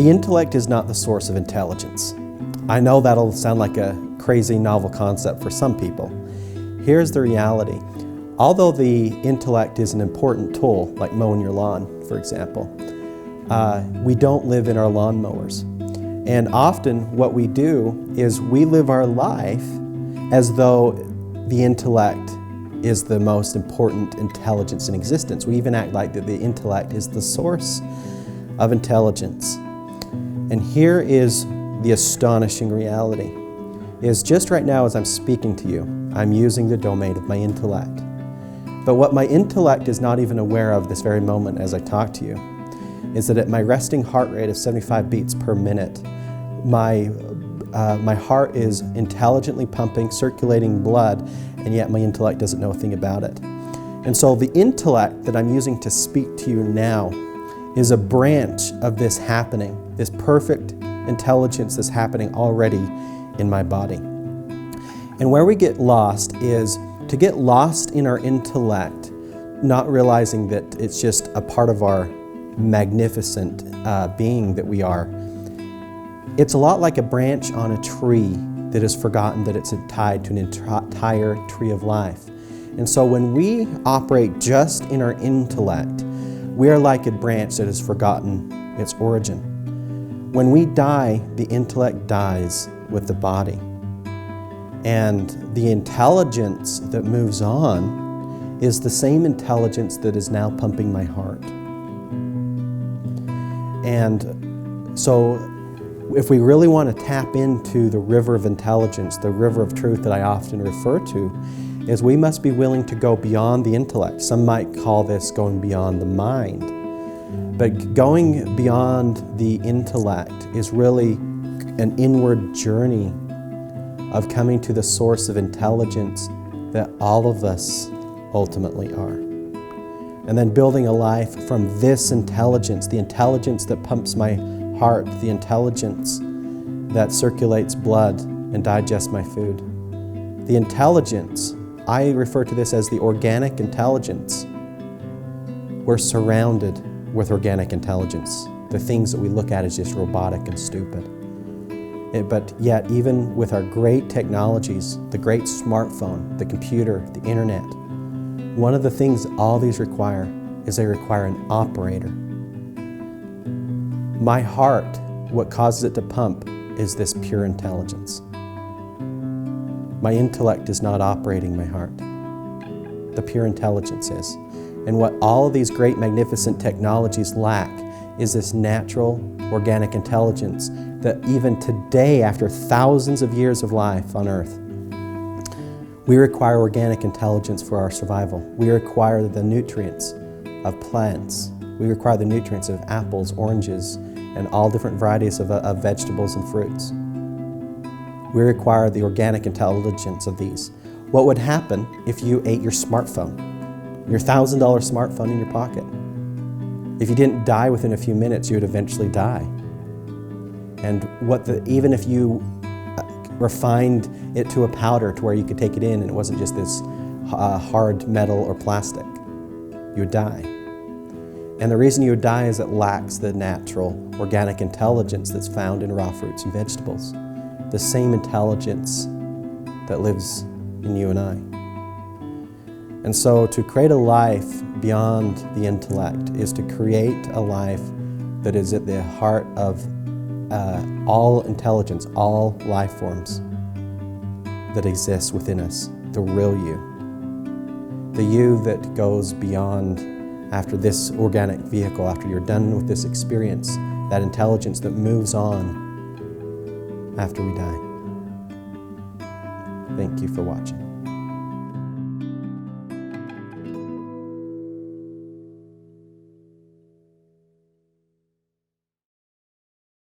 The intellect is not the source of intelligence. I know that'll sound like a crazy novel concept for some people. Here's the reality. Although the intellect is an important tool, like mowing your lawn, for example, we don't live in our lawnmowers. And often what we do is we live our life as though the intellect is the most important intelligence in existence. We even act like that the intellect is the source of intelligence. And here is the astonishing reality, is just right now as I'm speaking to you, I'm using the domain of my intellect. But what my intellect is not even aware of this very moment as I talk to you, is that at my resting heart rate of 75 beats per minute, my heart is intelligently pumping, circulating blood, and yet my intellect doesn't know a thing about it. And so the intellect that I'm using to speak to you now is a branch of this happening, this perfect intelligence that's happening already in my body. And where we get lost is to get lost in our intellect, not realizing that it's just a part of our magnificent being that we are. It's a lot like a branch on a tree that has forgotten that it's tied to an entire tree of life. And so when we operate just in our intellect, we are like a branch that has forgotten its origin. When we die, the intellect dies with the body. And the intelligence that moves on is the same intelligence that is now pumping my heart. And so if we really want to tap into the river of intelligence, the river of truth that I often refer to, is we must be willing to go beyond the intellect. Some might call this going beyond the mind. But going beyond the intellect is really an inward journey of coming to the source of intelligence that all of us ultimately are. And then building a life from this intelligence, the intelligence that pumps my heart, the intelligence that circulates blood and digests my food. The intelligence, I refer to this as the organic intelligence. We're surrounded with organic intelligence. The things that we look at as just robotic and stupid. But yet, even with our great technologies, the great smartphone, the computer, the internet, one of the things all these require is they require an operator. My heart, what causes it to pump, is this pure intelligence. My intellect is not operating my heart. The pure intelligence is. And what all of these great, magnificent technologies lack is this natural, organic intelligence that even today, after thousands of years of life on Earth, we require organic intelligence for our survival. We require the nutrients of plants. We require the nutrients of apples, oranges, and all different varieties of vegetables and fruits. We require the organic intelligence of these. What would happen if you ate your smartphone, your $1,000 smartphone in your pocket? If you didn't die within a few minutes, you would eventually die. And even if you refined it to a powder to where you could take it in and it wasn't just this hard metal or plastic, you would die. And the reason you would die is it lacks the natural organic intelligence that's found in raw fruits and vegetables. The same intelligence that lives in you and I. And so to create a life beyond the intellect is to create a life that is at the heart of all intelligence, all life forms that exist within us, the real you. The you that goes beyond after this organic vehicle, after you're done with this experience, that intelligence that moves on after we die. Thank you for watching.